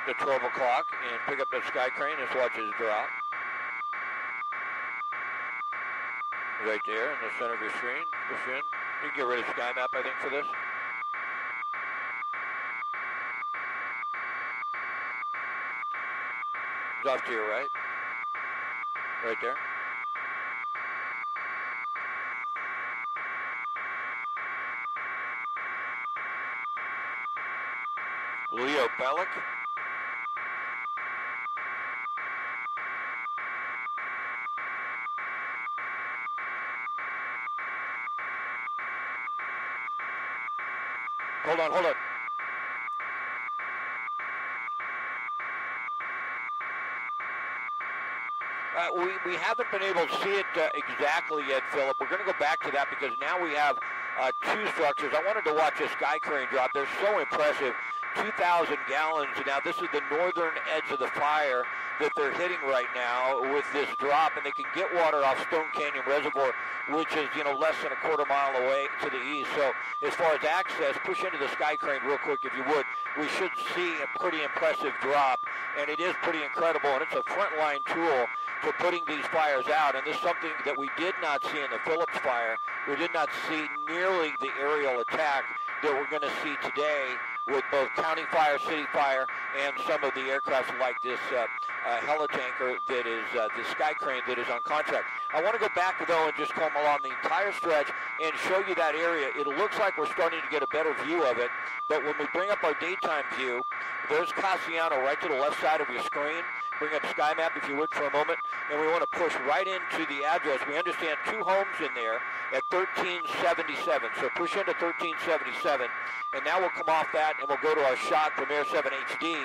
to 12 o'clock and pick up the sky crane. Just watch his drop. Right there in the center of your screen. Push in. You can get rid of sky map, I think, for this. It's off to your right. Right there. Leo Bellick. Hold on, hold on. We haven't been able to see it exactly yet, Philip. We're going to go back to that because now we have two structures. I wanted to watch a sky crane drop. They're so impressive. 2,000 gallons. Now, this is the northern edge of the fire that they're hitting right now with this drop, and they can get water off Stone Canyon Reservoir, which is, you know, less than a quarter mile away to the east. So as far as access, push into the sky crane real quick if you would. We should see a pretty impressive drop, and it is pretty incredible, and it's a frontline tool for putting these fires out. And this is something that we did not see in the Phillips fire. We did not see nearly the aerial attack that we're going to see today with both county fire, city fire, and some of the aircraft like this helitanker that is the sky crane that is on contract. I want to go back though and just come along the entire stretch and show you that area. It looks like we're starting to get a better view of it, but when we bring up our daytime view, there's Casiano right to the left side of your screen. Bring up sky map if you would for a moment, and we want to push right into the address. We understand 2 homes in there at 1377, so push into 1377, and now we'll come off that and we'll go to our shot from Air 7 HD,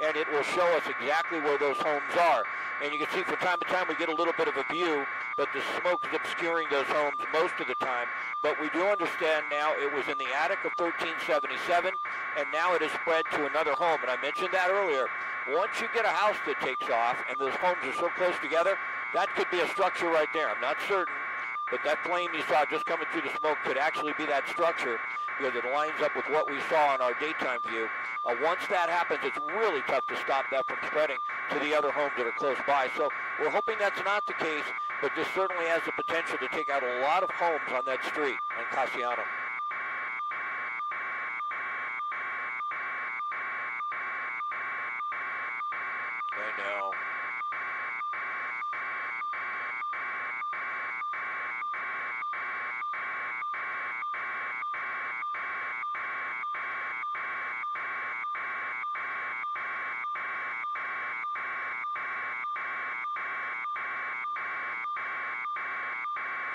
and it will show us exactly where those homes are. And you can see from time to time we get a little bit of a view, but the smoke is obscuring those homes most of the time. But we do understand now it was in the attic of 1377, and now it has spread to another home. And I mentioned that earlier. Once you get a house that takes off and those homes are so close together, that could be a structure right there. I'm not certain, but that flame you saw just coming through the smoke could actually be that structure because it lines up with what we saw on our daytime view. Once that happens, it's really tough to stop that from spreading to the other homes that are close by. So we're hoping that's not the case, but this certainly has the potential to take out a lot of homes on that street on Casiano. I know.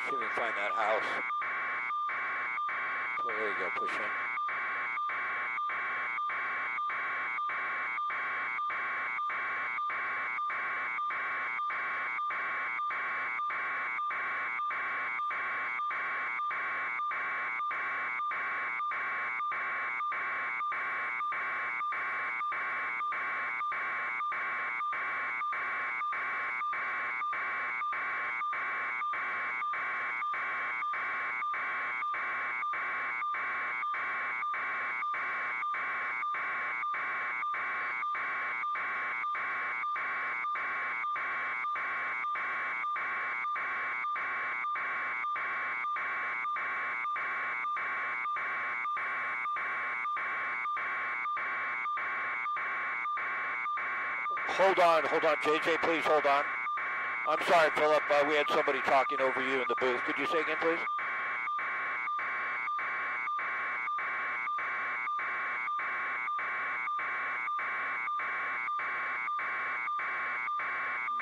See if we can find that house. Oh, there you go, push in. Hold on, JJ, please hold on. I'm sorry, Philip, we had somebody talking over you in the booth. Could you say again, please?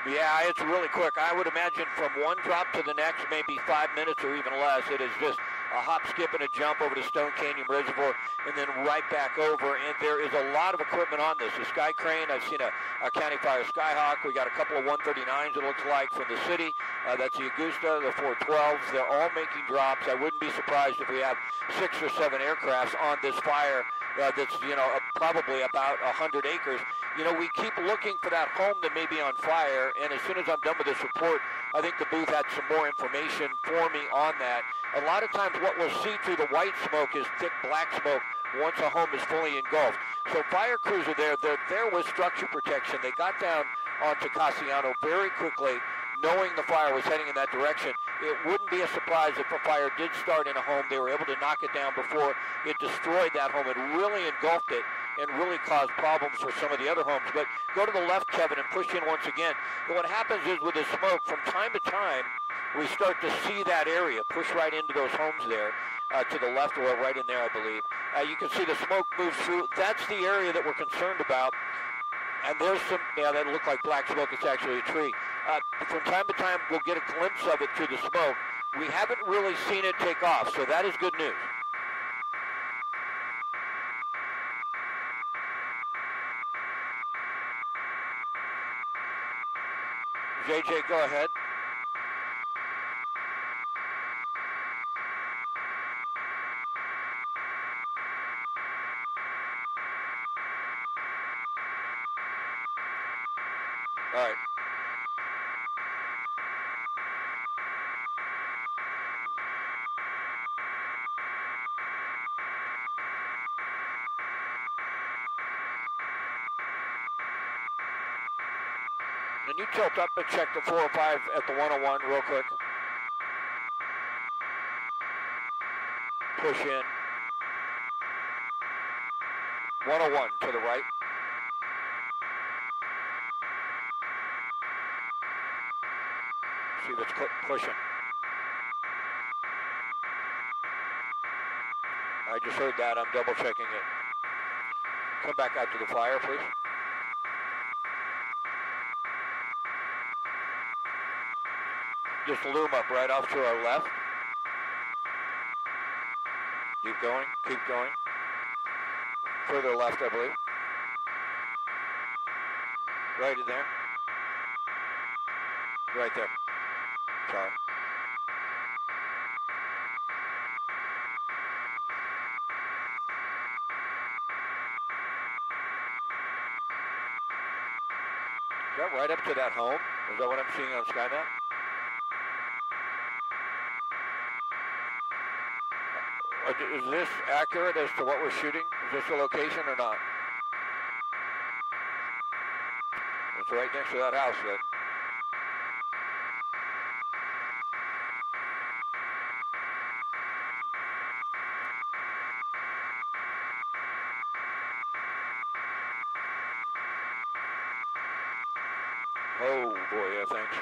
Yeah, it's really quick. I would imagine from one drop to the next, maybe 5 minutes or even less. It is just a hop, skip, and a jump over to Stone Canyon Reservoir and then right back over. And there is a lot of equipment on this. The sky crane, I've seen a County Fire Skyhawk. We got a couple of 139s, it looks like, from the city. That's the Augusta, the 412s. They're all making drops. I wouldn't be surprised if we have 6 or 7 aircrafts on this fire that's, you know, probably about 100 acres. You know, we keep looking for that home that may be on fire, and as soon as I'm done with this report, I think the booth had some more information for me on that. A lot of times what we'll see through the white smoke is thick black smoke once a home is fully engulfed. So fire crews are there. They're there with structure protection. They got down onto Cajon very quickly, knowing the fire was heading in that direction. It wouldn't be a surprise if a fire did start in a home. They were able to knock it down before it destroyed that home. It really engulfed it and really caused problems for some of the other homes. But go to the left, Kevin, and push in once again. And what happens is with the smoke, from time to time, we start to see that area push right into those homes there, to the left or right in there, I believe. You can see the smoke moves through. That's the area that we're concerned about. And there's some, yeah, that looked like black smoke. It's actually a tree. From time to time, we'll get a glimpse of it through the smoke. We haven't really seen it take off, so that is good news. JJ, go ahead. All right. Can you tilt up and check the 405 at the 101 real quick? Push in. 101 to the right. See that's pushing. I just heard that. I'm double checking it. Come back out to the fire, please. Just loom up right off to our left. Keep going, keep going. Further left, I believe. Right in there. Right there. Sorry. Is that right up to that home? Is that what I'm seeing on SkyMap? Is this accurate as to what we're shooting? Is this the location or not? It's right next to that house then. Oh boy, yeah, thanks.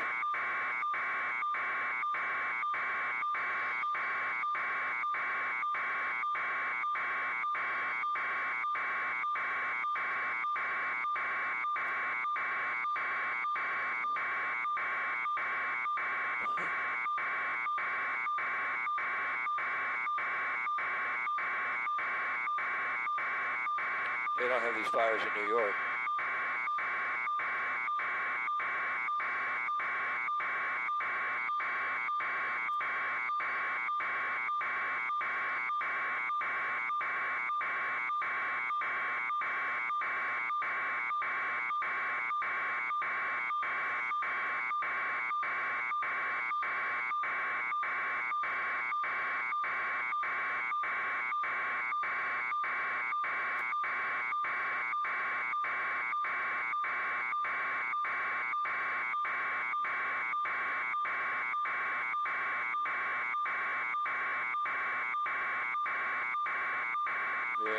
They don't have these fires in New York. Yeah.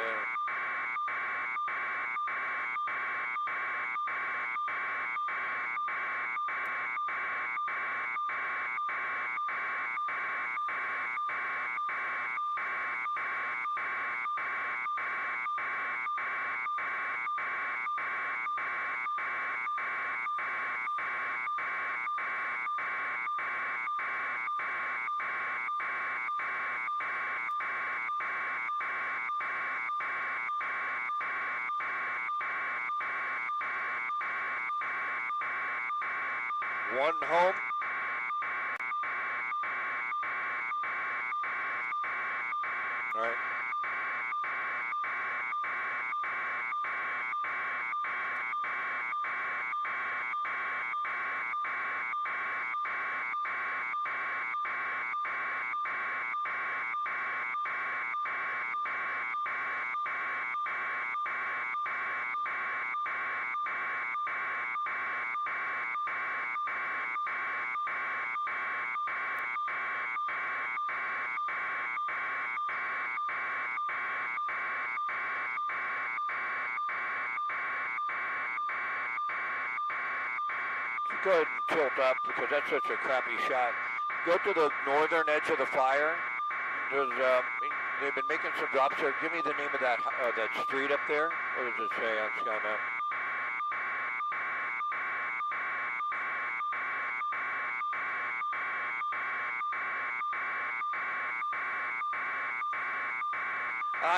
One home. All right. go ahead and tilt up because that's such a crappy shot. Go to the northern edge of the fire. They've been making some drops there. Give me the name of that street up there. What does it say on Sky Map?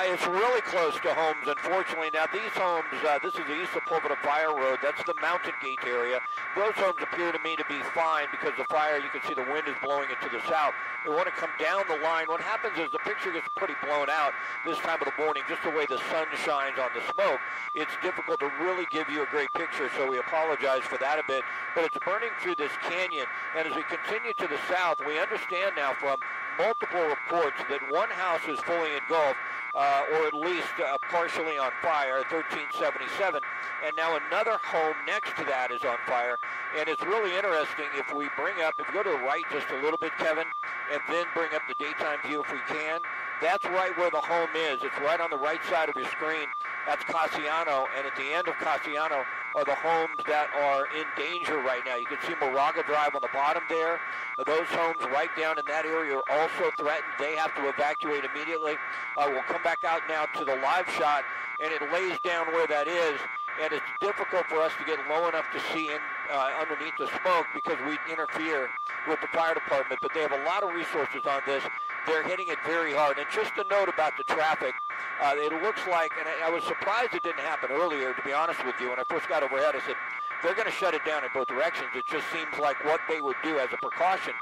It's really close to homes, unfortunately. Now, these homes, this is the east of Pulpit Fire Road. That's the Mountain Gate area. Those homes appear to me to be fine because the fire, you can see the wind is blowing it to the south. We want to come down the line. What happens is the picture gets pretty blown out this time of the morning, just the way the sun shines on the smoke. It's difficult to really give you a great picture, so we apologize for that a bit. But it's burning through this canyon, and as we continue to the south, we understand now from multiple reports that one house is fully engulfed, or at least partially on fire, 1377, and now another home next to that is on fire. And it's really interesting if we bring up, if you go to the right just a little bit, Kevin, and then bring up the daytime view if we can, that's right where the home is. It's right on the right side of your screen. That's Cassiano, and at the end of Cassiano are the homes that are in danger right now. You can see Moraga Drive on the bottom there. Those homes right down in that area are also threatened. They have to evacuate immediately. We'll come back out now to the live shot, and it lays down where that is, and it's difficult for us to get low enough to see in underneath the smoke because we interfere with the fire department, but they have a lot of resources on this. They're hitting it very hard. And just a note about the traffic, it looks like, and I was surprised it didn't happen earlier, to be honest with you. When I first got overhead, I said, they're going to shut it down in both directions. It just seems like what they would do as a precaution.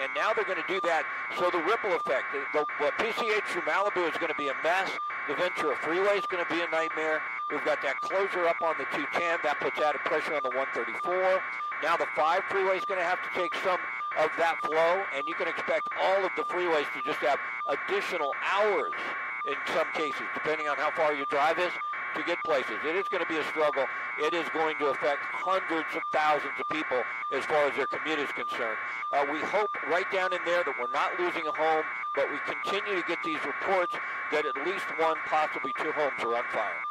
And now they're going to do that. So the ripple effect, the PCH through Malibu is going to be a mess. The Ventura Freeway is going to be a nightmare. We've got that closure up on the 210. That puts added pressure on the 134. Now the 5 freeway is going to have to take some of that flow, and you can expect all of the freeways to just have additional hours in some cases, depending on how far your drive is, to get places. It is going to be a struggle. It is going to affect hundreds of thousands of people as far as their commute is concerned. We hope right down in there that we're not losing a home, but we continue to get these reports that at least one, possibly 2 homes are on fire.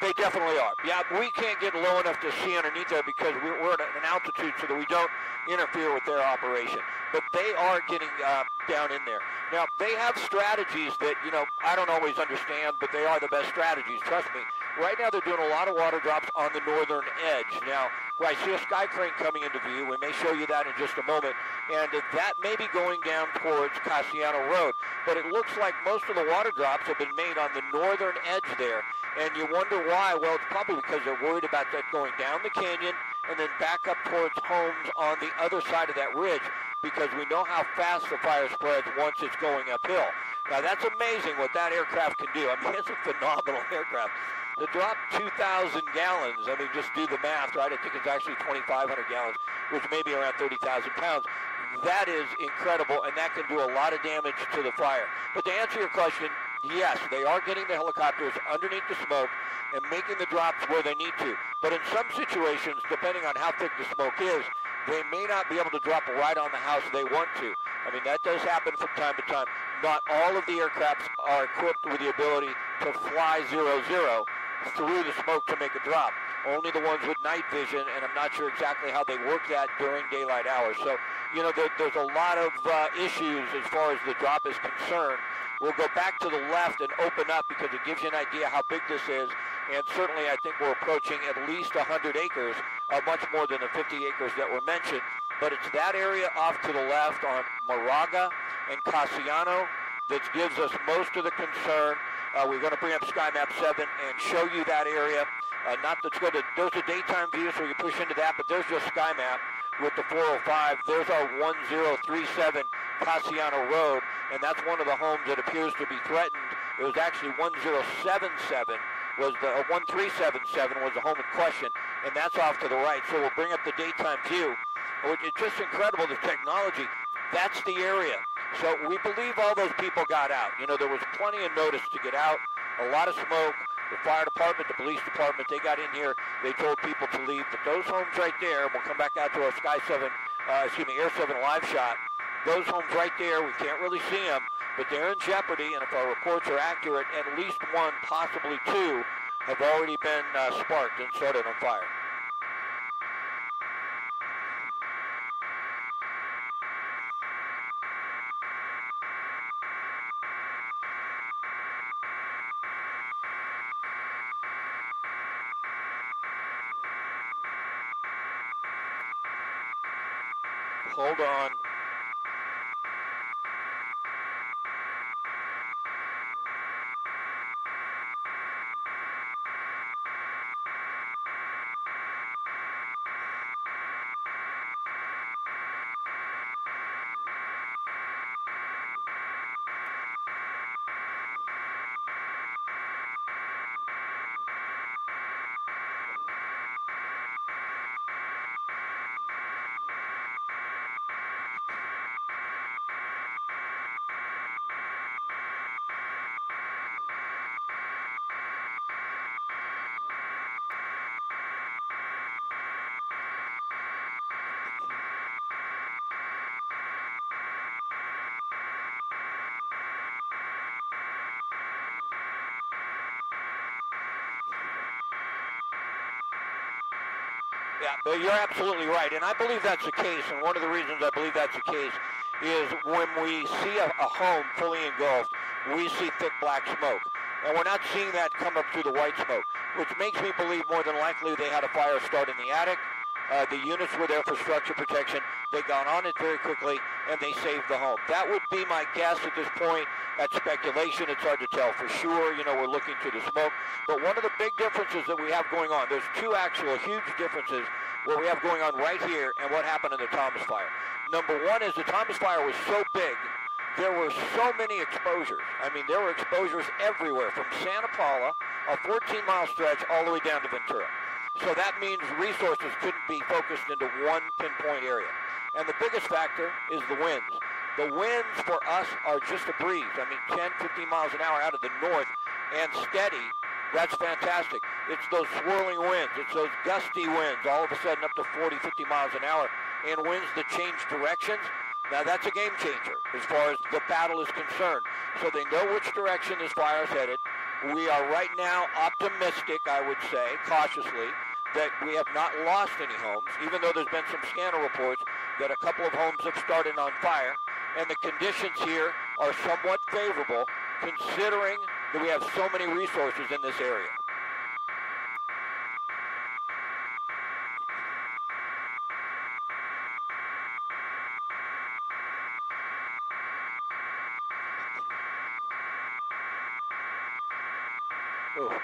They definitely are. Yeah, we can't get low enough to see underneath there because we're at an altitude so that we don't interfere with their operation. But they are getting down in there. Now, they have strategies that, you know, I don't always understand, but they are the best strategies, trust me. Right now, they're doing a lot of water drops on the northern edge. Now, I see a sky crane coming into view. We may show you that in just a moment. And that may be going down towards Cassiano Road. But it looks like most of the water drops have been made on the northern edge there. And you wonder why. Well, it's probably because they're worried about that going down the canyon and then back up towards homes on the other side of that ridge, because we know how fast the fire spreads once it's going uphill. Now, that's amazing what that aircraft can do. I mean, it's a phenomenal aircraft. To drop 2,000 gallons, I mean, just do the math, right? I think it's actually 2,500 gallons, which may be around 30,000 pounds. That is incredible, and that can do a lot of damage to the fire. But to answer your question, yes, they are getting the helicopters underneath the smoke and making the drops where they need to. But in some situations, depending on how thick the smoke is, they may not be able to drop right on the house they want to. I mean, that does happen from time to time. Not all of the aircrafts are equipped with the ability to fly 0-0 through the smoke to make a drop. Only the ones with night vision, and I'm not sure exactly how they work that during daylight hours. So, you know, there's a lot of issues as far as the drop is concerned. We'll go back to the left and open up because it gives you an idea how big this is. And certainly I think we're approaching at least 100 acres, much more than the 50 acres that were mentioned. But it's that area off to the left on Moraga and Cassiano that gives us most of the concern. We're going to bring up Sky Map 7 and show you that area. There's a daytime view, so you push into that, but there's just Sky Map with the 405. There's our 1037 Cassiano Road, and that's one of the homes that appears to be threatened. It was actually 1077 was the 1377 was the home in question, and that's off to the right. So we'll bring up the daytime view, It's just incredible, the technology. That's the area. So we believe all those people got out. You know, there was plenty of notice to get out, a lot of smoke. The fire department, the police department, they got in here. They told people to leave. But those homes right there, and we'll come back out to our Air 7 live shot. Those homes right there, we can't really see them, but they're in jeopardy. And if our reports are accurate, at least one, possibly two, have already been sparked and started on fire. Hold on. Yeah, but you're absolutely right, and I believe that's the case, and one of the reasons I believe that's the case is when we see a home fully engulfed, we see thick black smoke, and we're not seeing that come up through the white smoke, which makes me believe more than likely they had a fire start in the attic. The units were there for structure protection. They got on it very quickly, and they saved the home. That would be my guess at this point. That's speculation. It's hard to tell for sure. You know, we're looking through the smoke. But one of the big differences that we have going on, there's two actual huge differences what we have going on right here and what happened in the Thomas fire. Number one is the Thomas fire was so big, there were so many exposures. I mean, there were exposures everywhere from Santa Paula, a 14-mile stretch, all the way down to Ventura. So that means resources couldn't be focused into one pinpoint area. And the biggest factor is the winds. The winds for us are just a breeze. I mean, 10, 15 miles an hour out of the north and steady. That's fantastic. It's those swirling winds. It's those gusty winds, all of a sudden up to 40, 50 miles an hour, and winds that change directions. Now, that's a game changer as far as the battle is concerned. So they know which direction this fire is headed. We are right now optimistic, I would say, cautiously, that we have not lost any homes, even though there's been some scanner reports that a couple of homes have started on fire. And the conditions here are somewhat favorable, considering that we have so many resources in this area. Oh.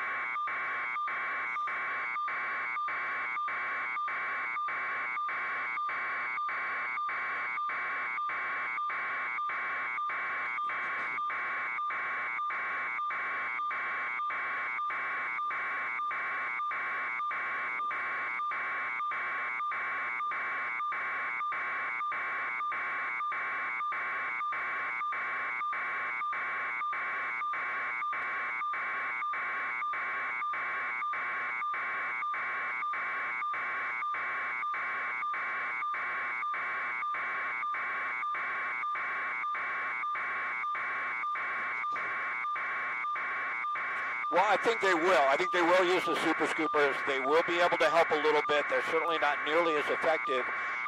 Well, I think they will. I think they will use the super scoopers. They will be able to help a little bit. They're certainly not nearly as effective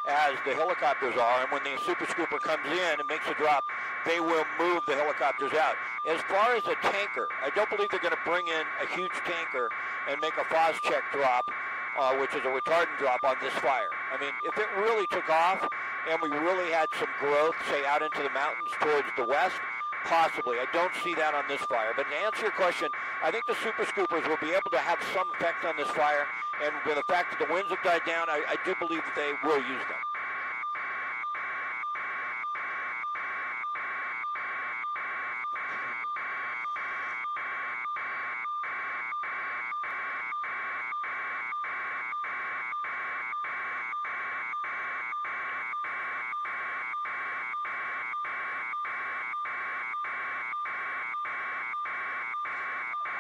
as the helicopters are. And when the super scooper comes in and makes a drop, they will move the helicopters out. As far as a tanker, I don't believe they're going to bring in a huge tanker and make a Phos-Check drop, which is a retardant drop on this fire. I mean, if it really took off and we really had some growth, say, out into the mountains towards the west, possibly. I don't see that on this fire. But to answer your question, I think the super scoopers will be able to have some effect on this fire. And with the fact that the winds have died down, I do believe that they will use them.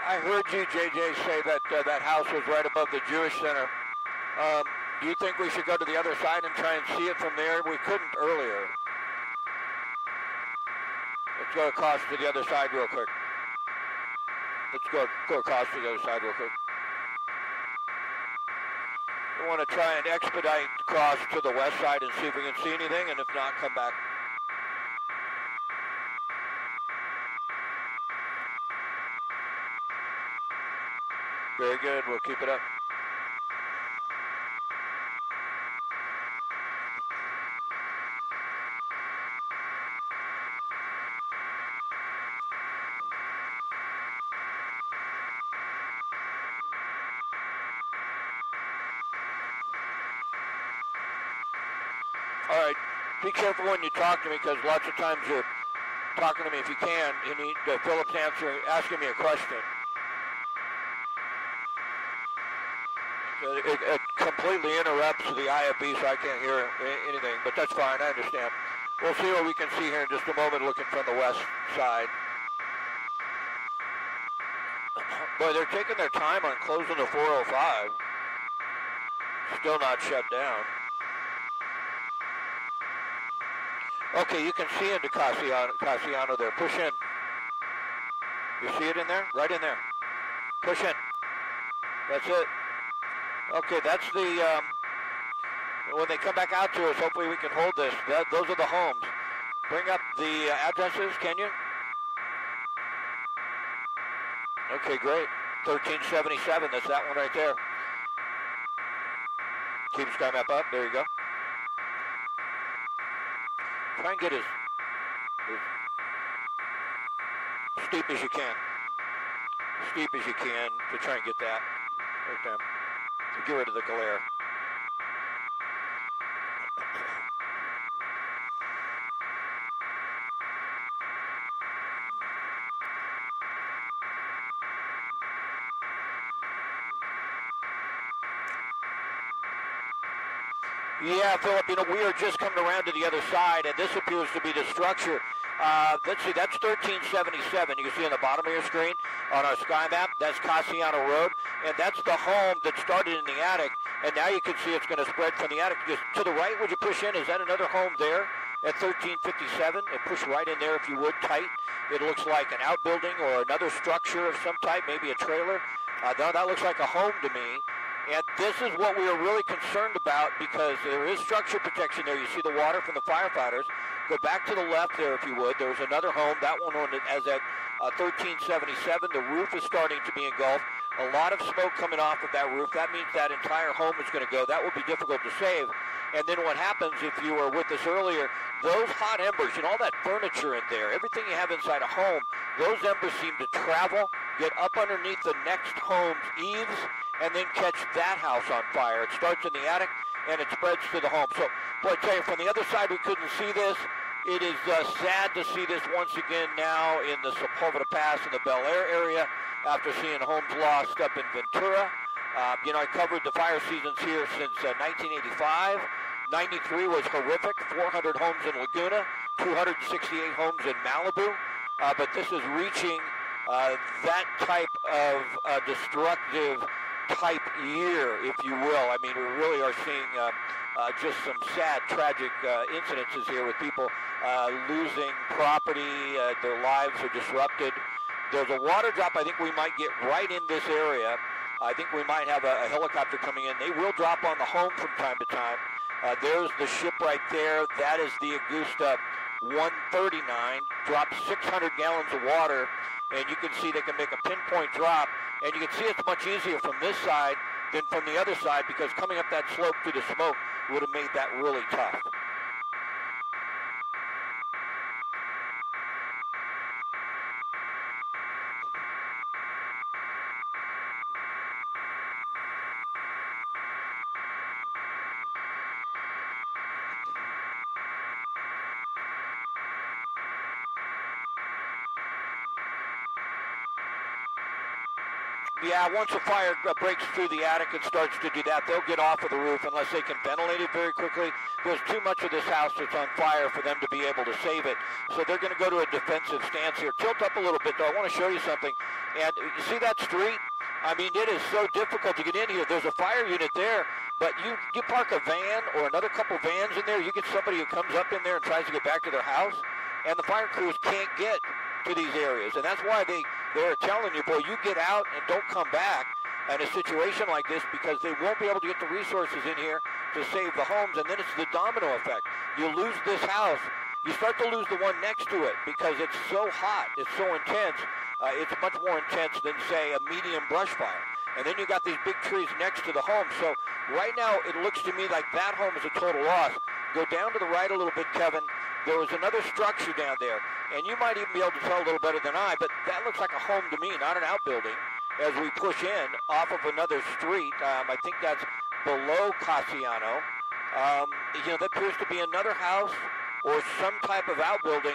I heard you, JJ, say that that house was right above the Jewish Center. Do you think we should go to the other side and try and see it from there? We couldn't earlier. Let's go across to the other side real quick. Let's go across to the other side real quick. We want to try and expedite across to the west side and see if we can see anything, and if not, come back. Very good. We'll keep it up. All right, be careful when you talk to me, because lots of times you're talking to me, if you can, you need Philip's asking me a question. It completely interrupts the IFB, so I can't hear anything, but that's fine, I understand. We'll see what we can see here in just a moment, looking from the west side. Boy, they're taking their time on closing the 405. Still not shut down. Okay, you can see into Cassiano there. Push in. You see it in there? Right in there. Push in. That's it. Okay, that's the, when they come back out to us, hopefully we can hold this. Those are the homes. Bring up the addresses, can you? Okay, great. 1377, that's that one right there. Keep sky map up, there you go. Try and get as steep as you can. Steep as you can to try and get that right there. To get rid of the glare. Yeah, Philip, you know, we are just coming around to the other side, and this appears to be the structure. Let's see, that's 1377. You can see on the bottom of your screen on our sky map, that's Cassiano Road, and that's the home that started in the attic, and now you can see it's going to spread from the attic. Just to the right, would you push in? Is that another home there at 1357? And push right in there if you would, tight. It looks like an outbuilding or another structure of some type, maybe a trailer. That looks like a home to me. And this is what we are really concerned about, because there is structure protection there. You see the water from the firefighters. Go back to the left there if you would. There's another home, that one on as at 1377. The roof is starting to be engulfed. A lot of smoke coming off of that roof. That means that entire home is going to go. That will be difficult to save. And then what happens, if you were with us earlier, those hot embers and all that furniture in there, everything you have inside a home, those embers seem to travel, get up underneath the next home's eaves, and then catch that house on fire. It starts in the attic, and it spreads to the home. So, boy, I tell you, from the other side, we couldn't see this. It is sad to see this once again now in the Sepulveda Pass in the Bel Air area after seeing homes lost up in Ventura. You know, I covered the fire seasons here since 1985. 93 was horrific, 400 homes in Laguna, 268 homes in Malibu. But this is reaching that type of destructive type year, if you will. I mean, we really are seeing just some sad, tragic incidences here with people losing property. Their lives are disrupted. There's a water drop I think we might get right in this area. I think we might have a helicopter coming in. They will drop on the home from time to time. There's the ship right there. That is the Augusta 139. Dropped 600 gallons of water, and you can see they can make a pinpoint drop. And you can see it's much easier from this side than from the other side, because coming up that slope through the smoke would have made that really tough. Yeah, once a fire breaks through the attic and starts to do that, they'll get off of the roof unless they can ventilate it very quickly. There's too much of this house that's on fire for them to be able to save it. So they're going to go to a defensive stance here. Tilt up a little bit, though. I want to show you something. And you see that street? I mean, it is so difficult to get in here. There's a fire unit there, but you park a van or another couple vans in there, you get somebody who comes up in there and tries to get back to their house, and the fire crews can't get to these areas. And that's why they're telling you, boy, you get out and don't come back in a situation like this, because they won't be able to get the resources in here to save the homes. And then it's the domino effect. You lose this house, you start to lose the one next to it because it's so hot, it's so intense. It's much more intense than, say, a medium brush fire. And then you got these big trees next to the home. So right now it looks to me like that home is a total loss. Go down to the right a little bit, Kevin. There was another structure down there, and you might even be able to tell a little better than I, but that looks like a home to me, not an outbuilding, as we push in off of another street. I think that's below Cassiano. That appears to be another house or some type of outbuilding,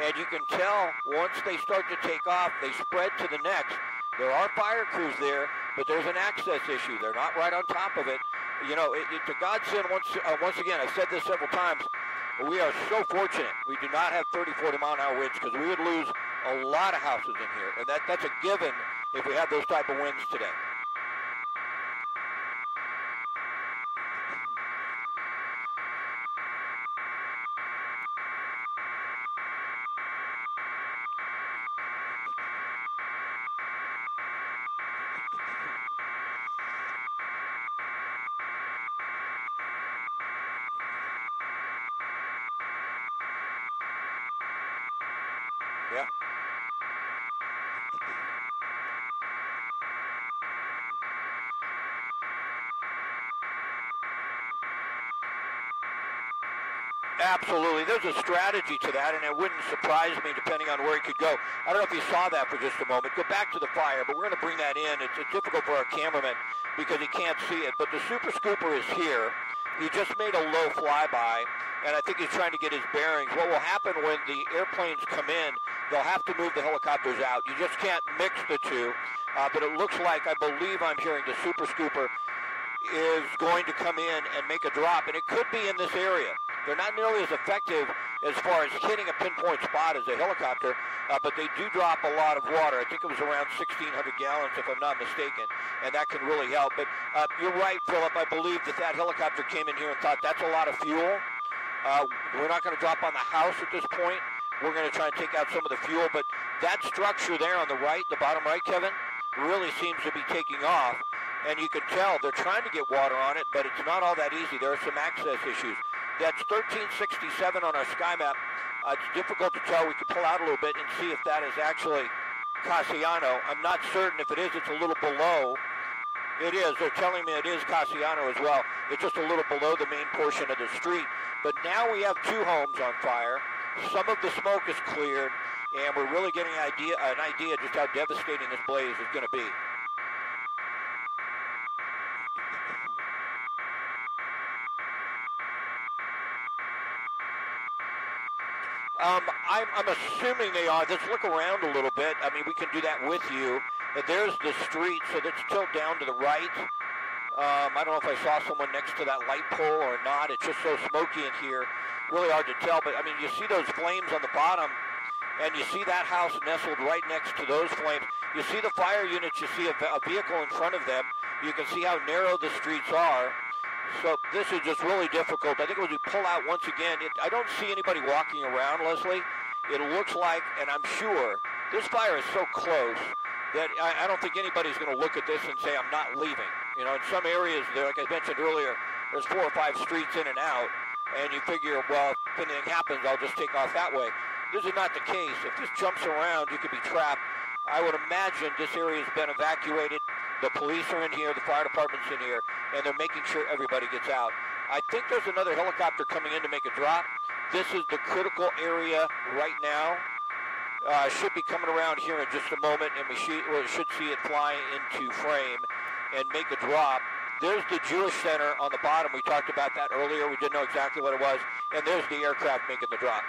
and you can tell once they start to take off, they spread to the next. There are fire crews there, but there's an access issue. They're not right on top of it. It's a godsend once again. I've said this several times. We are so fortunate we do not have 30, 40-mile-an-hour winds, because we would lose a lot of houses in here. And that's a given if we have those type of winds today. Yeah. Absolutely. There's a strategy to that, and it wouldn't surprise me depending on where it could go. I don't know if you saw that for just a moment. Go back to the fire, but we're going to bring that in. It's difficult for our cameraman because he can't see it. But the Super Scooper is here. He just made a low flyby, and I think he's trying to get his bearings. What will happen when the airplanes come in, they'll have to move the helicopters out. You just can't mix the two. But it looks like, I believe I'm hearing, the Super Scooper is going to come in and make a drop, and it could be in this area. They're not nearly as effective as far as hitting a pinpoint spot as a helicopter, but they do drop a lot of water. I think it was around 1,600 gallons, if I'm not mistaken, and that can really help. But you're right, Philip. I believe that helicopter came in here and thought that's a lot of fuel. We're not going to drop on the house at this point. We're going to try and take out some of the fuel, but that structure there on the right, the bottom right, Kevin, really seems to be taking off. And you can tell they're trying to get water on it, but it's not all that easy. There are some access issues. That's 1367 on our sky map. It's difficult to tell. We can pull out a little bit and see if that is actually Cassiano. I'm not certain. If it is, it's a little below. It is. They're telling me it is Cassiano as well. It's just a little below the main portion of the street. But now we have two homes on fire. Some of the smoke is cleared, and we're really getting an idea just how devastating this blaze is going to be. I'm assuming they are. Let's look around a little bit. I mean, we can do that with you. There's the street, so let's tilt down to the right. I don't know if I saw someone next to that light pole or not. It's just so smoky in here. Really hard to tell. But, I mean, you see those flames on the bottom, and you see that house nestled right next to those flames. You see the fire units. You see a vehicle in front of them. You can see how narrow the streets are. So this is just really difficult. I think when we pull out once again, I don't see anybody walking around, Leslie. It looks like, and I'm sure, this fire is so close that I don't think anybody's going to look at this and say, I'm not leaving. You know, in some areas, there, like I mentioned earlier, there's 4 or 5 streets in and out, and you figure, well, if anything happens, I'll just take off that way. This is not the case. If this jumps around, you could be trapped. I would imagine this area has been evacuated. The police are in here, the fire department's in here, and they're making sure everybody gets out. I think there's another helicopter coming in to make a drop. This is the critical area right now. Should be coming around here in just a moment, and we should see it fly into frame and make a drop. There's the Jewish Center on the bottom. We talked about that earlier. We didn't know exactly what it was. And there's the aircraft making the drop.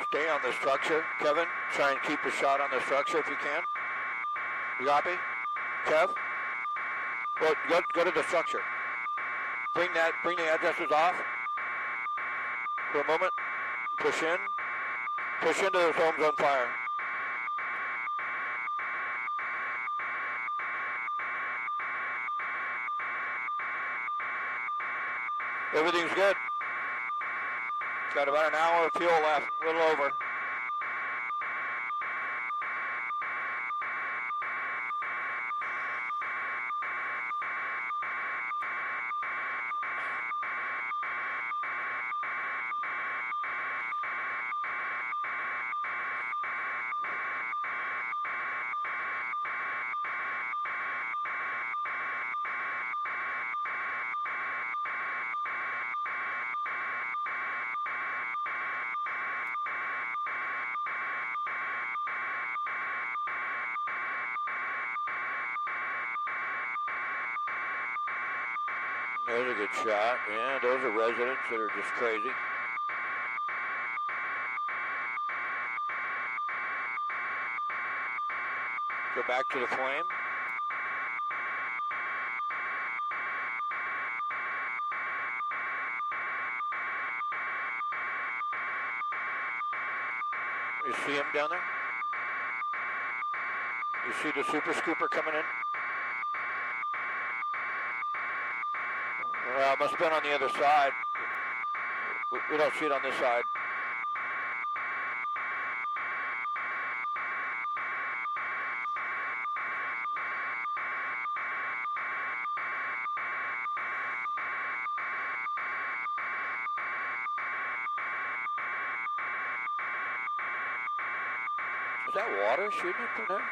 Stay on the structure. Kevin, try and keep a shot on the structure if you can. You copy? Kev? Well, go to the structure. Bring the addresses off for a moment. Push in. Push into those homes on fire. Everything's good. Got about an hour of fuel left, a little over. There's a good shot. Yeah, those are residents that are just crazy. Go back to the flame. You see him down there? You see the super scooper coming in? Well, it must have been on the other side. We don't see it on this side. Is that water shooting it from there?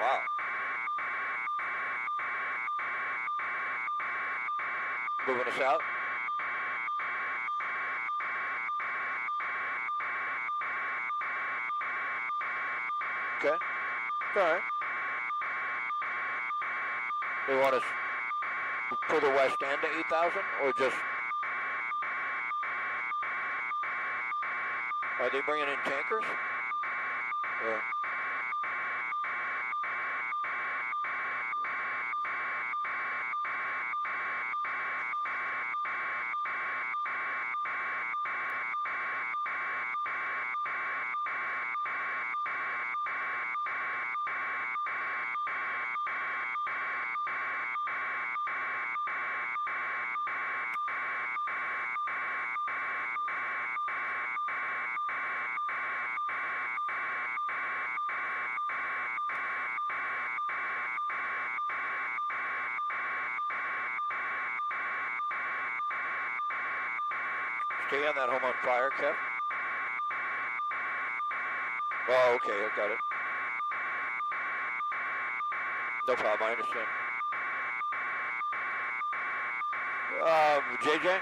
Wow. Moving us out. Okay. All right. They want us further west and to 8,000, or just... Are they bringing in tankers? Or... Stay on that home on fire, Kev. Oh, okay, I got it. No problem, I understand. JJ?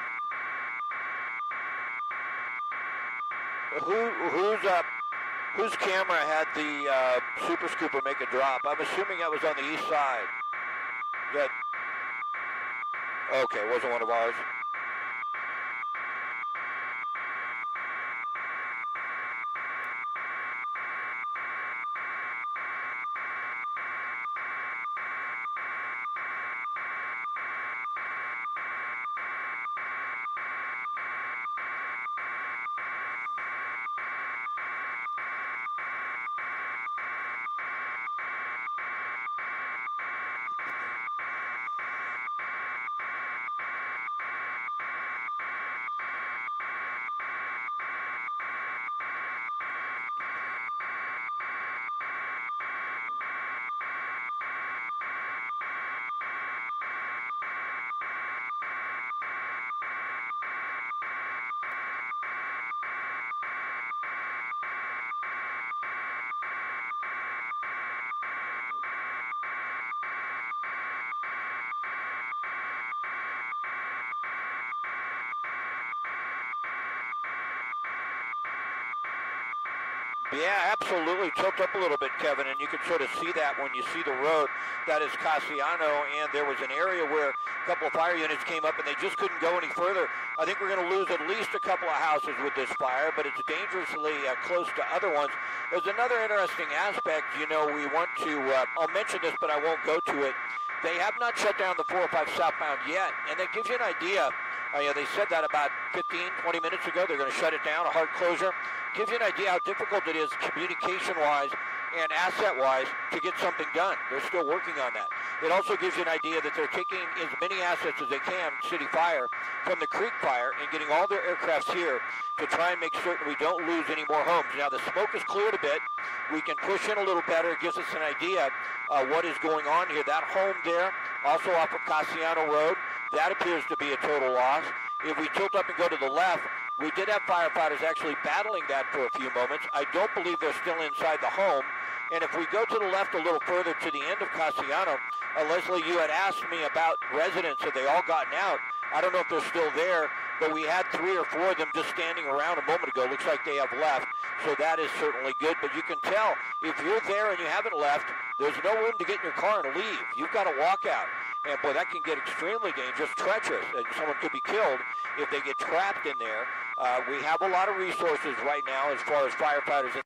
Whose camera had the super scooper make a drop? I'm assuming that was on the east side. That, okay, it wasn't one of ours. Yeah, absolutely. Tilt up a little bit, Kevin, and you can sort of see that when you see the road. That is Cassiano, and there was an area where a couple of fire units came up, and they just couldn't go any further. I think we're going to lose at least a couple of houses with this fire, but it's dangerously close to other ones. There's another interesting aspect. You know, we want to, I'll mention this, but I won't go to it. They have not shut down the 405 southbound yet, and that gives you an idea. They said that about 15, 20 minutes ago. They're going to shut it down, a hard closure. Gives you an idea how difficult it is communication-wise and asset-wise to get something done. They're still working on that. It also gives you an idea that they're taking as many assets as they can, City Fire, from the Creek Fire and getting all their aircrafts here to try and make certain we don't lose any more homes. Now, the smoke is cleared a bit. We can push in a little better. It gives us an idea what is going on here. That home there, also off of Cassiano Road, that appears to be a total loss. If we tilt up and go to the left, we did have firefighters actually battling that for a few moments. I don't believe they're still inside the home. And if we go to the left a little further to the end of Cassiano, Leslie, you had asked me about residents. Have they all gotten out? I don't know if they're still there, but we had 3 or 4 of them just standing around a moment ago. Looks like they have left, so that is certainly good. But you can tell, if you're there and you haven't left, there's no room to get in your car and leave. You've got to walk out. And, boy, that can get extremely dangerous, treacherous, and someone could be killed if they get trapped in there. We have a lot of resources right now as far as firefighters.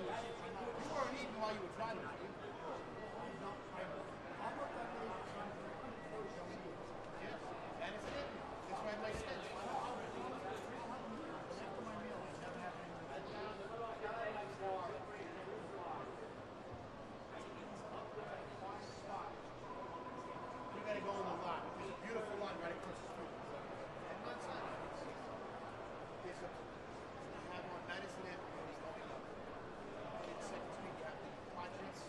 while you weren't eating while you were driving. Yes, that is it. That's why my sense. You gotta go in the lot. There's a beautiful lot right across the street. And one side. There's a have on Madison Avenue. It's Second Street. You have the projects.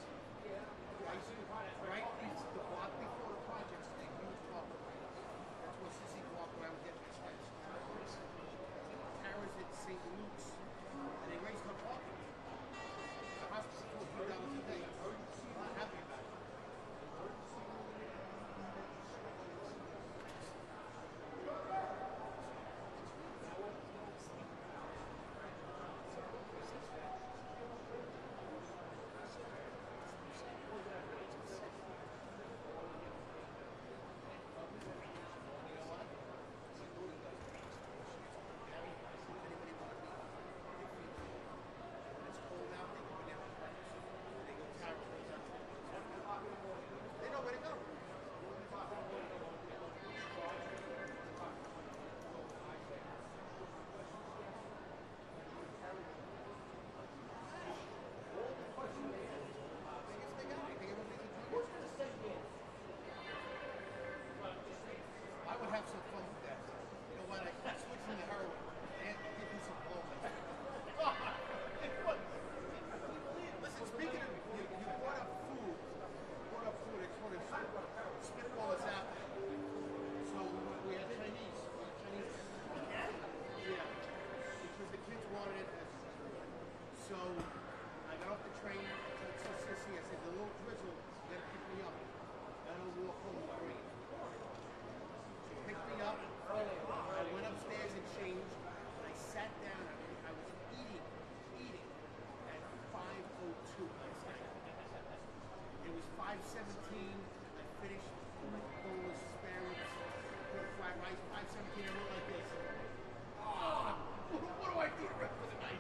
Right? It's the block before the projects. They huge block. That's where Sissy walk around with their fence. Towers at St. Luke's. And they raised her parking. The hospital $2 a day. I'm not happy about it. Have some fun with that. You know what? I switched from the heroin and give me some blow. Listen, speaking of, you brought up food. I just want to spitball this out. So we had Chinese. Yeah. Because the kids wanted it. So I got off the train. I told Sissy, I said, the little drizzle, you gotta pick me up. I don't walk home with green. Picked me up, I went upstairs and changed, and I sat down, I was eating at 5:02 last night. It was 5:17, I finished my boneless spare ribs, flat rice, 5:17, I went like this. What do I do the rest of the night?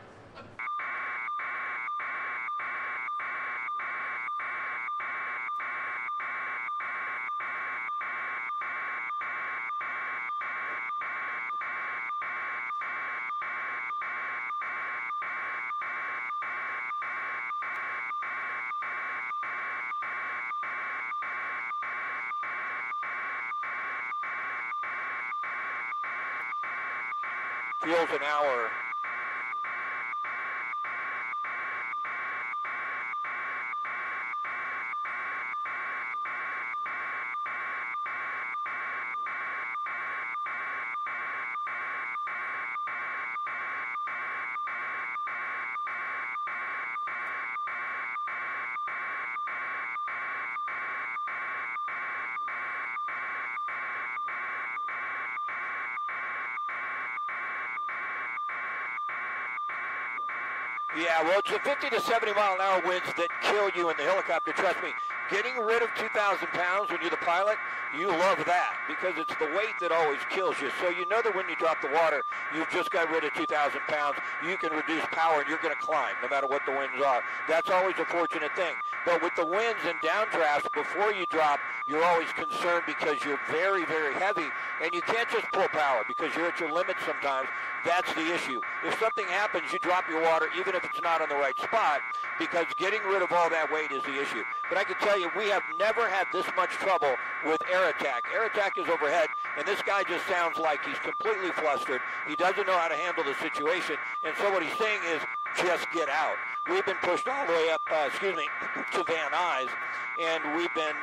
Feels an hour. Yeah, well, it's the 50 to 70 mile an hour winds that kill you in the helicopter. Trust me, getting rid of 2,000 pounds when you're the pilot, you love that because it's the weight that always kills you. So you know that when you drop the water, you've just got rid of 2,000 pounds. You can reduce power and you're going to climb no matter what the winds are. That's always a fortunate thing. But with the winds and downdrafts, before you drop, you're always concerned because you're very, very heavy and you can't just pull power because you're at your limit sometimes. That's the issue. If something happens, you drop your water even if it's not on the right spot because getting rid of all that weight is the issue. But I can tell you, we have never had this much trouble with air attack. Air attack is overhead, and this guy just sounds like he's completely flustered. He doesn't know how to handle the situation, and so what he's saying is, just get out. We've been pushed all the way up, to Van Nuys, and we've been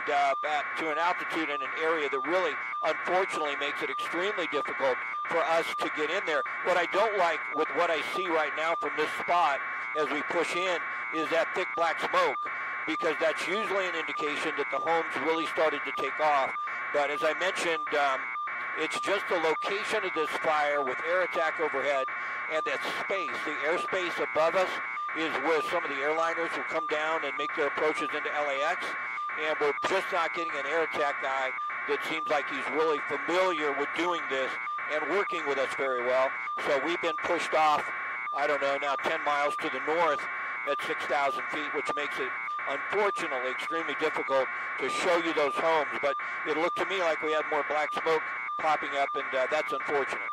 back to an altitude in an area that really, unfortunately, makes it extremely difficult for us to get in there. What I don't like with what I see right now from this spot as we push in is that thick black smoke, because that's usually an indication that the homes really started to take off. But as I mentioned, it's just the location of this fire with air attack overhead and that space, the airspace above us is where some of the airliners will come down and make their approaches into LAX. And we're just not getting an air attack guy that seems like he's really familiar with doing this and working with us very well. So we've been pushed off, I don't know, now 10 miles to the north, at 6,000 feet, which makes it, unfortunately, extremely difficult to show you those homes. But it looked to me like we had more black smoke popping up, and that's unfortunate.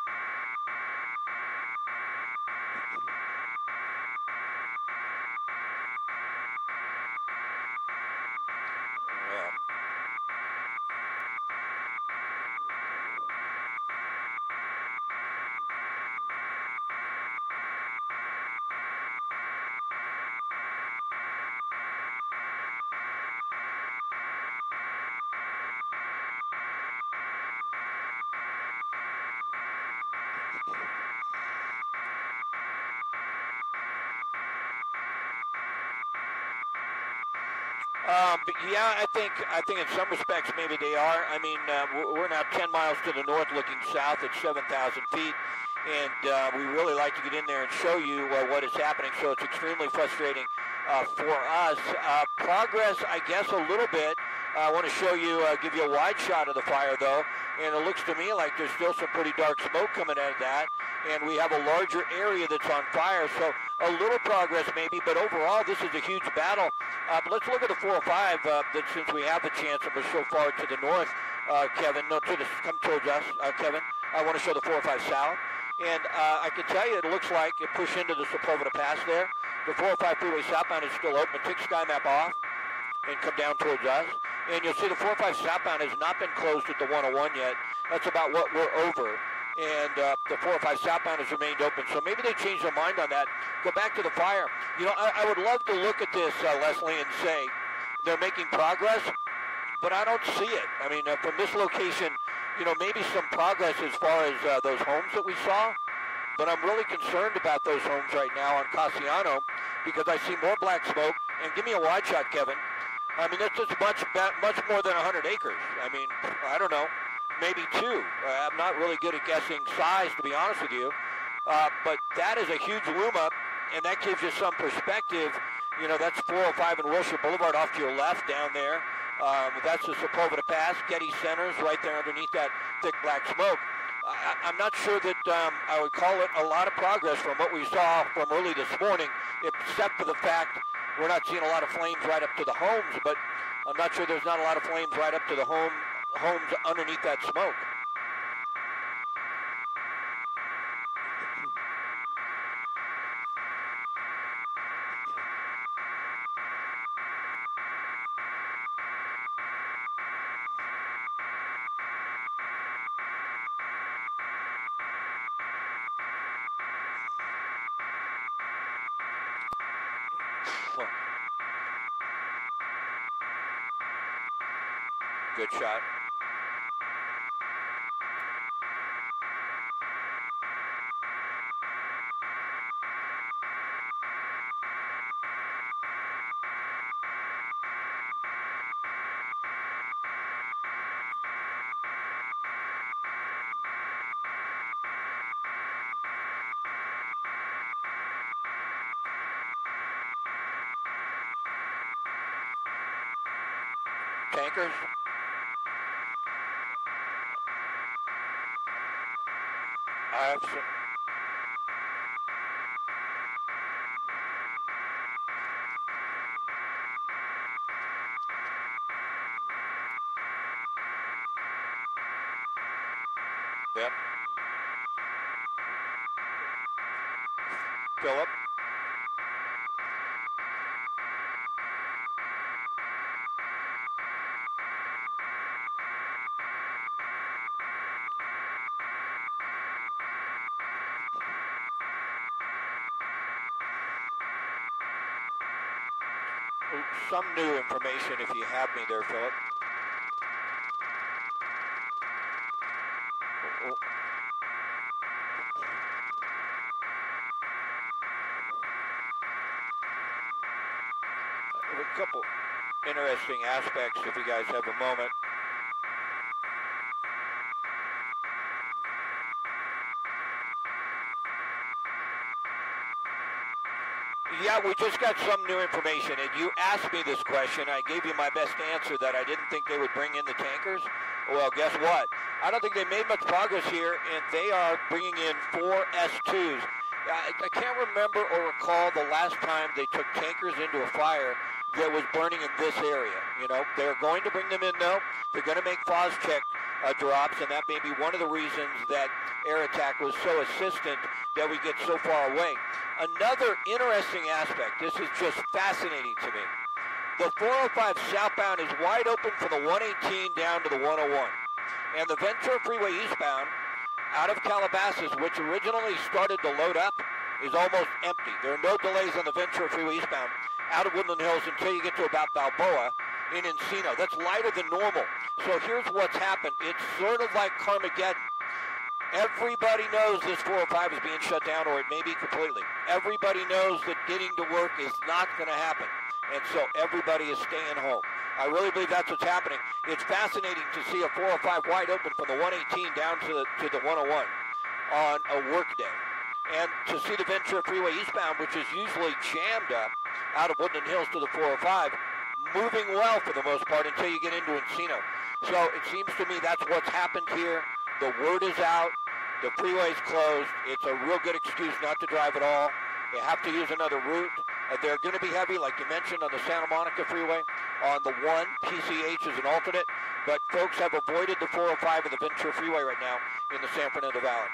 But yeah, I think in some respects maybe they are. I mean, we're now 10 miles to the north looking south at 7,000 feet, and we really like to get in there and show you what is happening, so it's extremely frustrating for us. Progress, I guess, a little bit. I want to show you, give you a wide shot of the fire, though, and it looks to me like there's still some pretty dark smoke coming out of that, and we have a larger area that's on fire, so a little progress maybe, but overall this is a huge battle. But let's look at the 405, since we have the chance, and we're so far to the north, Kevin, no, come towards us, Kevin. I want to show the 405 south, and I can tell you it looks like it pushed into the Sepulveda Pass there. The 405 freeway southbound is still open. Take SkyMap off and come down towards us. And you'll see the 405 southbound has not been closed at the 101 yet. That's about what we're over. And the 405 southbound has remained open. So maybe they changed their mind on that. Go back to the fire. You know, I would love to look at this, Leslie, and say they're making progress, but I don't see it. I mean, from this location, you know, maybe some progress as far as those homes that we saw. But I'm really concerned about those homes right now on Casiano because I see more black smoke. And give me a wide shot, Kevin. I mean, that's just much more than 100 acres. I mean, I don't know, maybe 2. I'm not really good at guessing size, to be honest with you. But that is a huge loom up, and that gives you some perspective. You know, that's 405 and Wilshire Boulevard off to your left down there. That's the Sepulveda Pass. Getty Center's right there underneath that thick black smoke. I'm not sure that I would call it a lot of progress from what we saw from early this morning, except for the fact we're not seeing a lot of flames right up to the homes, but I'm not sure there's not a lot of flames right up to the homes underneath that smoke. Good shot. Tankers. I have some. Yep. Philip. Some new information if you have me there, Philip. A couple interesting aspects if you guys have a moment. Yeah, we just got some new information, and you asked me this question. I gave you my best answer that I didn't think they would bring in the tankers. Well, guess what? I don't think they made much progress here, and they are bringing in 4 S2s. I can't remember or recall the last time they took tankers into a fire that was burning in this area. You know, they're going to bring them in, though. They're going to make FOS check drops, and that may be one of the reasons that air attack was so assistant that we get so far away. Another interesting aspect, this is just fascinating to me. The 405 southbound is wide open from the 118 down to the 101. And the Ventura Freeway eastbound out of Calabasas, which originally started to load up, is almost empty. There are no delays on the Ventura Freeway eastbound out of Woodland Hills until you get to about Balboa in Encino. That's lighter than normal. So here's what's happened. It's sort of like Carmageddon. Everybody knows this 405 is being shut down, or it may be completely. Everybody knows that getting to work is not going to happen. And so everybody is staying home. I really believe that's what's happening. It's fascinating to see a 405 wide open from the 118 down to the 101 on a work day. And to see the Ventura Freeway eastbound, which is usually jammed up out of Woodland Hills to the 405, moving well for the most part until you get into Encino. So it seems to me that's what's happened here. The word is out. The freeway's closed. It's a real good excuse not to drive at all. They have to use another route. They're going to be heavy, like you mentioned, on the Santa Monica Freeway. On the 1, PCH is an alternate. But folks have avoided the 405 and the Ventura Freeway right now in the San Fernando Valley.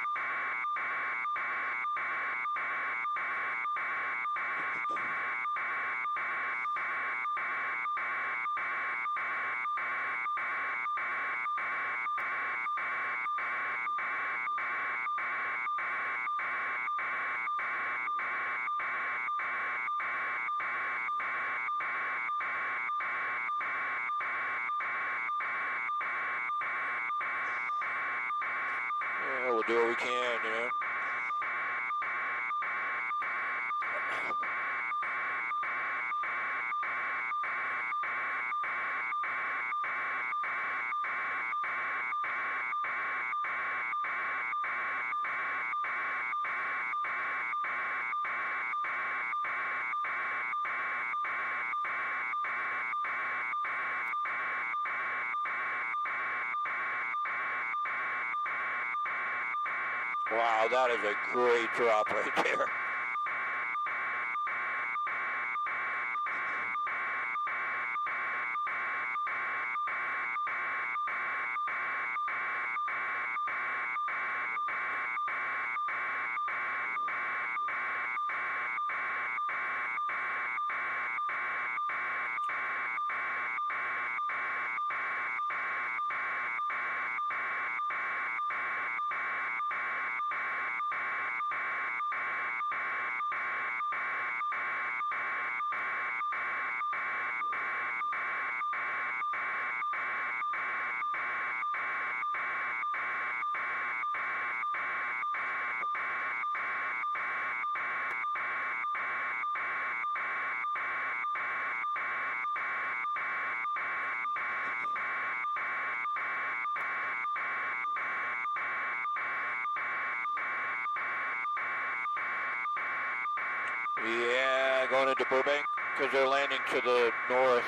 We'll do what we can, you know. Wow, that is a great drop right there. Yeah, going into Burbank because they're landing to the north.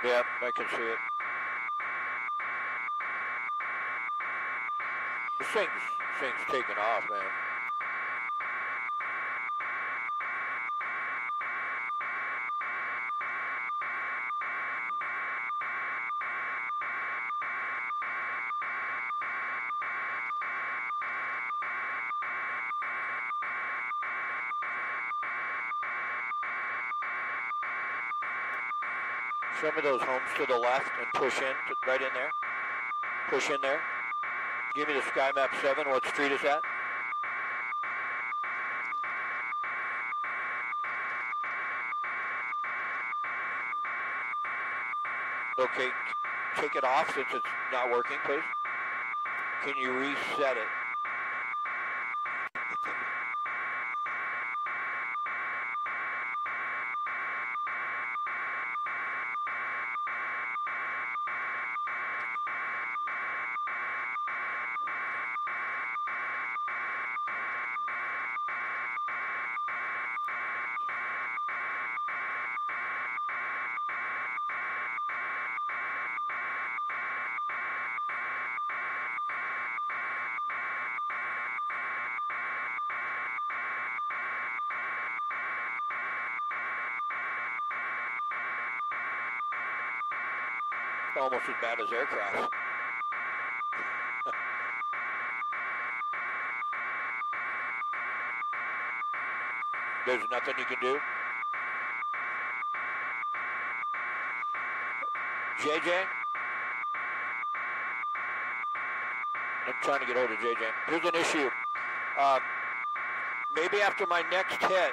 Yep, I can see it. This thing's taking off, man. Some of those homes to the left and push in, right in there. Push in there. Give me the Sky Map 7, what street is that? Okay, take it off since it's not working, please. Can you reset it? Almost as bad as aircraft. There's nothing you can do. JJ? I'm trying to get hold of JJ. Here's an issue. Maybe after my next hit,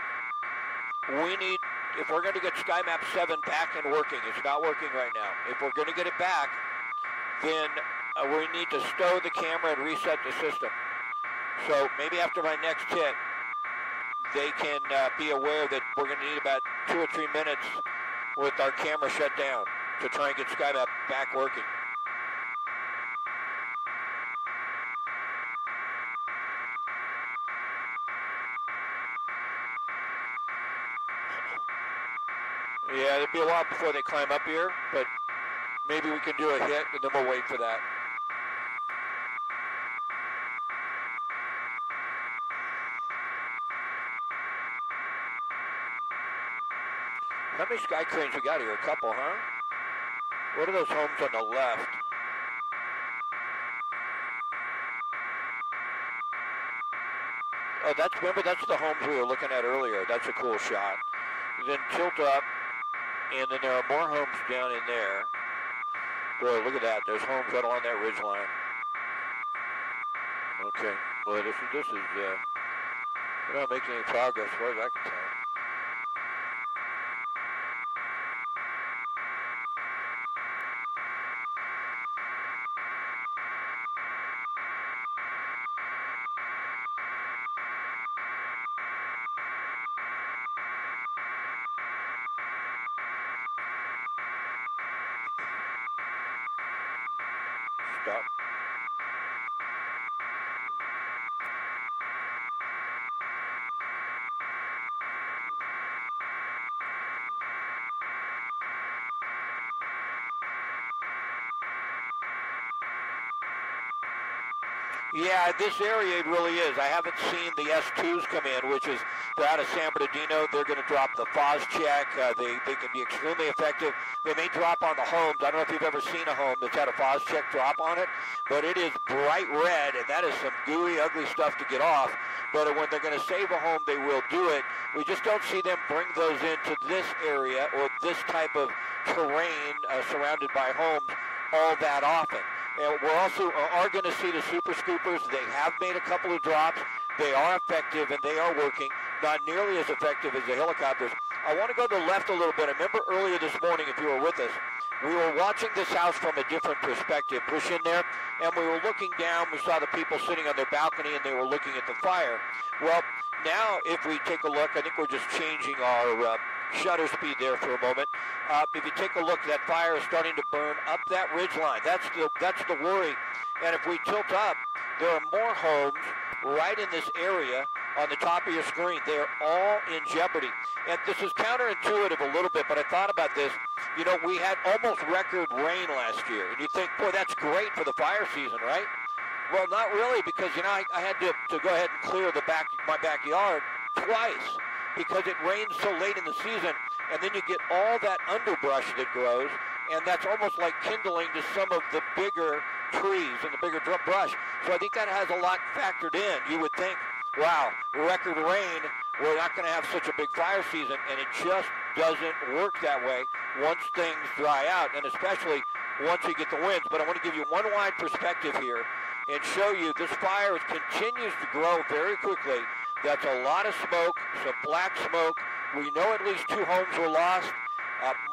we need, if we're going to get SkyMap 7 back and working, it's not working right now. If we're going to get it back, then we need to stow the camera and reset the system. So maybe after my next hit, they can be aware that we're going to need about 2 or 3 minutes with our camera shut down to try and get SkyMap back working. Yeah, it'll be a while before they climb up here, but maybe we can do a hit and then we'll wait for that. How many sky cranes we got here? A couple, huh? What are those homes on the left? Oh, remember that's the homes we were looking at earlier. That's a cool shot. Then tilt up, and then there are more homes down in there. Boy, look at that. There's homes right along that ridge line. Okay. Boy, this is we're not making any progress as far as I can tell. Stop. Yeah, this area really is. I haven't seen the S2s come in, which is they're out of San Bernardino. They're going to drop the FOS check. They can be extremely effective. They may drop on the homes. I don't know if you've ever seen a home that's had a FOS check drop on it, but it is bright red, and that is some gooey, ugly stuff to get off. But when they're going to save a home, they will do it. We just don't see them bring those into this area or this type of terrain surrounded by homes all that often. And we're also are going to see the Super Scoopers. They have made a couple of drops. They are effective, and they are working. Not nearly as effective as the helicopters. I want to go to the left a little bit. I remember earlier this morning, if you were with us, we were watching this house from a different perspective. Push in there, and we were looking down. We saw the people sitting on their balcony, and they were looking at the fire. Well, now if we take a look, I think we're just changing our shutter speed there for a moment. If you take a look, that fire is starting to burn up that ridge line. That's the worry. And if we tilt up, there are more homes right in this area on the top of your screen. They're all in jeopardy. And this is counterintuitive a little bit, but I thought about this. You know, we had almost record rain last year. And you think, boy, that's great for the fire season, right? Well, not really, because, you know, I had to go ahead and clear my backyard twice because it rains so late in the season, and then you get all that underbrush that grows, and that's almost like kindling to some of the bigger trees and the bigger brush. So I think that has a lot factored in. You would think, wow, record rain, we're not going to have such a big fire season, and it just doesn't work that way once things dry out, and especially once you get the winds. But I want to give you one wide perspective here and show you this fire continues to grow very quickly. That's a lot of smoke, some black smoke. We know at least 2 homes were lost.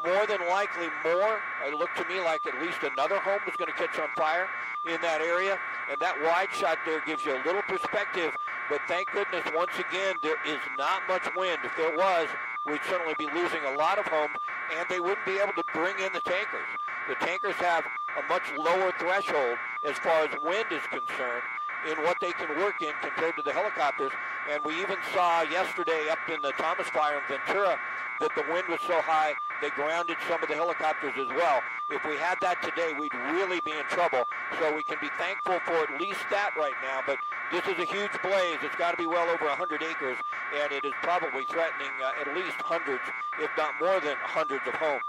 More than likely more. It looked to me like at least another home was going to catch on fire in that area. And that wide shot there gives you a little perspective. But thank goodness, once again, there is not much wind. If there was, we'd certainly be losing a lot of homes, and they wouldn't be able to bring in the tankers. The tankers have a much lower threshold as far as wind is concerned in what they can work in compared to the helicopters. And we even saw yesterday up in the Thomas Fire in Ventura that the wind was so high they grounded some of the helicopters as well. If we had that today, we'd really be in trouble. So we can be thankful for at least that right now. But this is a huge blaze. It's got to be well over 100 acres, and it is probably threatening at least hundreds, if not more than hundreds of homes.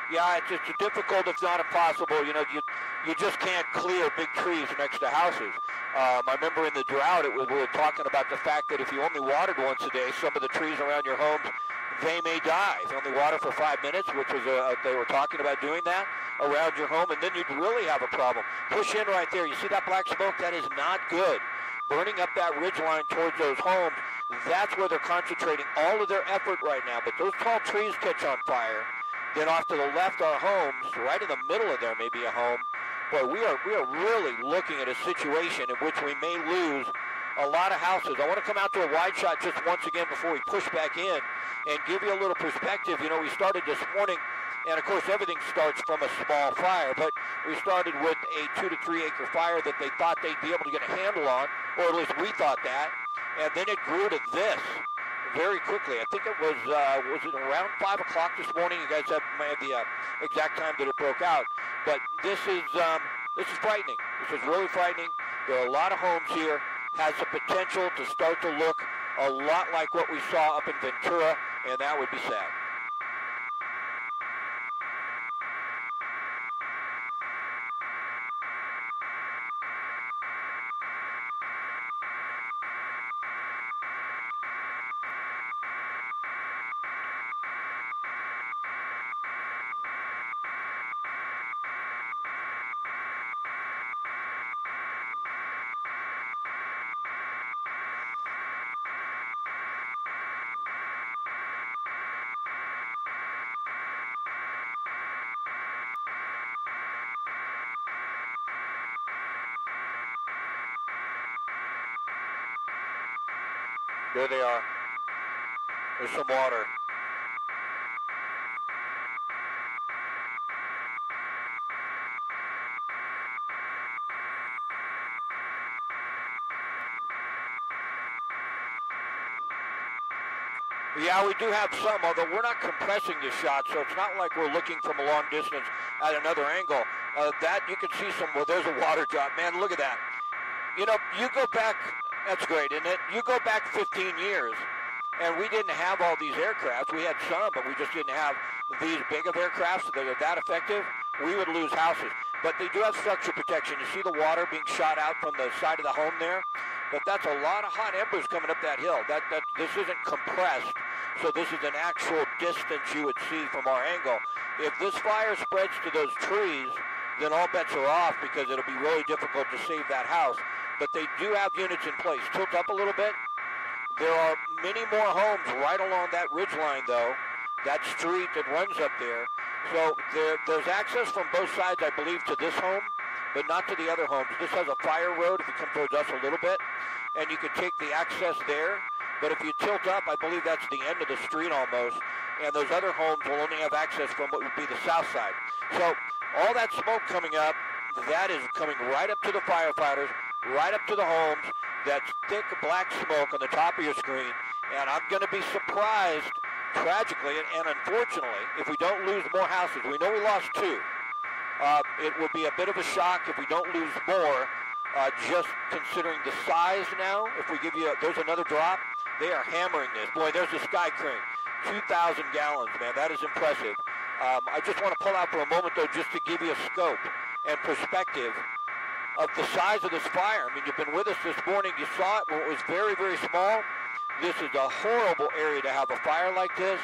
Yeah, it's difficult, if not impossible. You know, you just can't clear big trees next to houses. I remember in the drought, we were talking about the fact that if you only watered once a day, some of the trees around your homes, they may die. If you only water for 5 minutes, which was they were talking about doing that around your home, and then you'd really have a problem. Push in right there. You see that black smoke? That is not good. Burning up that ridge line towards those homes, that's where they're concentrating all of their effort right now. But those tall trees catch on fire. Then off to the left are homes. Right in the middle of there may be a home. Boy, we are really looking at a situation in which we may lose a lot of houses. I want to come out to a wide shot just once again before we push back in and give you a little perspective. You know, we started this morning, and of course everything starts from a small fire, but we started with a 2 to 3 acre fire that they thought they'd be able to get a handle on, or at least we thought that, and then it grew to this very quickly. I think it was it around 5 o'clock this morning? You guys may have the exact time that it broke out, but this is frightening. This is really frightening. There are a lot of homes here. Has the potential to start to look a lot like what we saw up in Ventura, and that would be sad. There they are. There's some water. Yeah, we do have some, although we're not compressing this shot, so it's not like we're looking from a long distance at another angle. That you can see some, well, there's a water drop. Man, look at that. You know, you go back, that's great, isn't it? You go back 15 years, and we didn't have all these aircrafts. We had some, but we just didn't have these big of aircrafts that are that effective. We would lose houses. But they do have structure protection. You see the water being shot out from the side of the home there? But that's a lot of hot embers coming up that hill. This isn't compressed, so this is an actual distance you would see from our angle. If this fire spreads to those trees, then all bets are off because it'll be really difficult to save that house. But they do have units in place. Tilt up a little bit. There are many more homes right along that ridge line, though, that street that runs up there. So there's access from both sides, I believe, to this home, but not to the other homes. This has a fire road if you come towards us a little bit, and you can take the access there. But if you tilt up, I believe that's the end of the street almost, and those other homes will only have access from what would be the south side. So all that smoke coming up, that is coming right up to the firefighters, right up to the homes. That's thick black smoke on the top of your screen, and I'm going to be surprised, tragically and unfortunately, if we don't lose more houses. We know we lost 2. It would be a bit of a shock if we don't lose more, just considering the size now. If we give you, there's another drop, they are hammering this. Boy, there's a sky crane, 2,000 gallons, man, that is impressive. I just want to pull out for a moment, though, just to give you a scope and perspective of the size of this fire. I mean, you've been with us this morning. You saw it when it was very, very small. This is a horrible area to have a fire like this,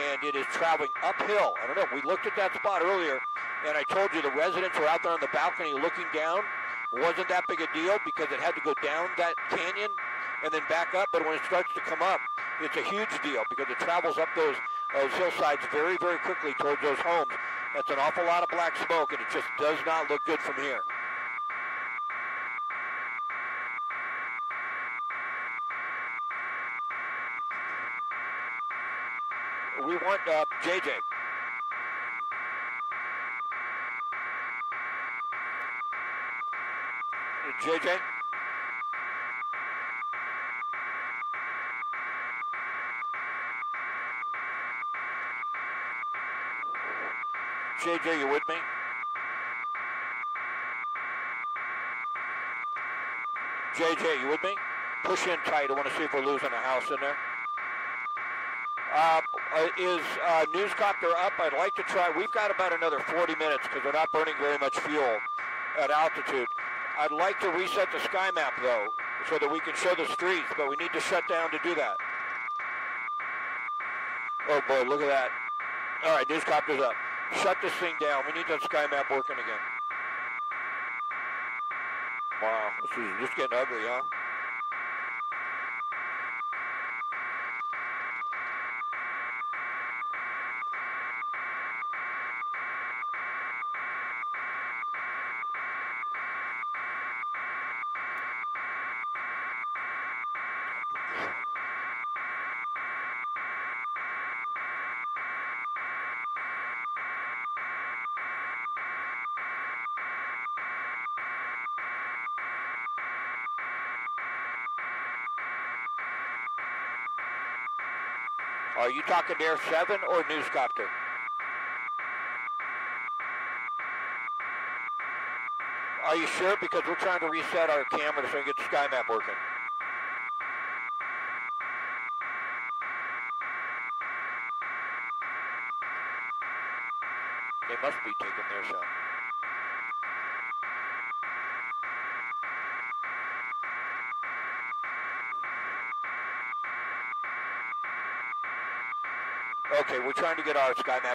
and it is traveling uphill. I don't know. We looked at that spot earlier, and I told you the residents were out there on the balcony looking down. It wasn't that big a deal because it had to go down that canyon and then back up. But when it starts to come up, it's a huge deal because it travels up those hillsides very, very quickly towards those homes. That's an awful lot of black smoke, and it just does not look good from here. We want JJ. JJ? JJ, you with me? JJ, you with me? Push in tight. I want to see if we're losing a house in there. Is Newscopter up? I'd like to try. We've got about another 40 minutes because we're not burning very much fuel at altitude. I'd like to reset the sky map, though, so that we can show the streets, but we need to shut down to do that. Oh, boy, look at that. All right, Newscopter's up. Shut this thing down. We need that sky map working again. Wow, this is just getting ugly, huh? Are you talking to Air 7 or Newscopter? Are you sure? Because we're trying to reset our camera so we can get the sky map working. They must be taking their shot. Okay, we're trying to get our sky map